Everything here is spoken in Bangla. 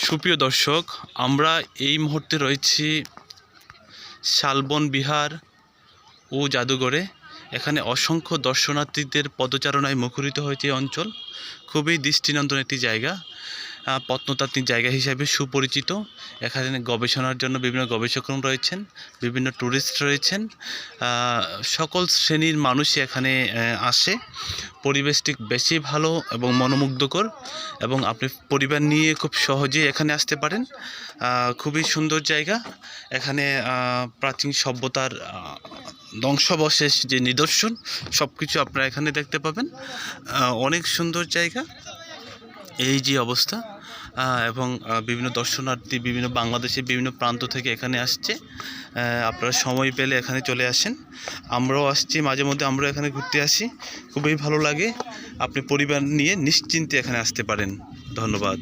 সুপ্রিয় দর্শক, আমরা এই মুহূর্তে রয়েছি শালবন বিহার ও জাদুঘরে। এখানে অসংখ্য দর্শনার্থীদের পদচারণায় মুখরিত হয়েছে এই অঞ্চল। খুবই দৃষ্টিনন্দন একটি জায়গা, প্রত্নতাত্ত্বিক জায়গা হিসাবে সুপরিচিত। এখানে গবেষণার জন্য বিভিন্ন গবেষকগণ রয়েছেন, বিভিন্ন ট্যুরিস্ট রয়েছেন, সকল শ্রেণীর মানুষই এখানে আসে। পরিবেশটি বেশি ভালো এবং মনোমুগ্ধকর, এবং আপনি পরিবার নিয়ে খুব সহজেই এখানে আসতে পারেন। খুবই সুন্দর জায়গা। এখানে প্রাচীন সভ্যতার ধ্বংসাবশেষ যে নিদর্শন, সব কিছু আপনারা এখানে দেখতে পাবেন। অনেক সুন্দর জায়গা এই যে অবস্থা, এবং বিভিন্ন দর্শনার্থী বিভিন্ন বাংলাদেশের বিভিন্ন প্রান্ত থেকে এখানে আসছে। আপনারা সময় পেলে এখানে চলে আসেন। আমরাও আসছি, মাঝে মধ্যে আমরা এখানে ঘুরতে আসি, খুবই ভালো লাগে। আপনি পরিবার নিয়ে নিশ্চিন্তে এখানে আসতে পারেন। ধন্যবাদ।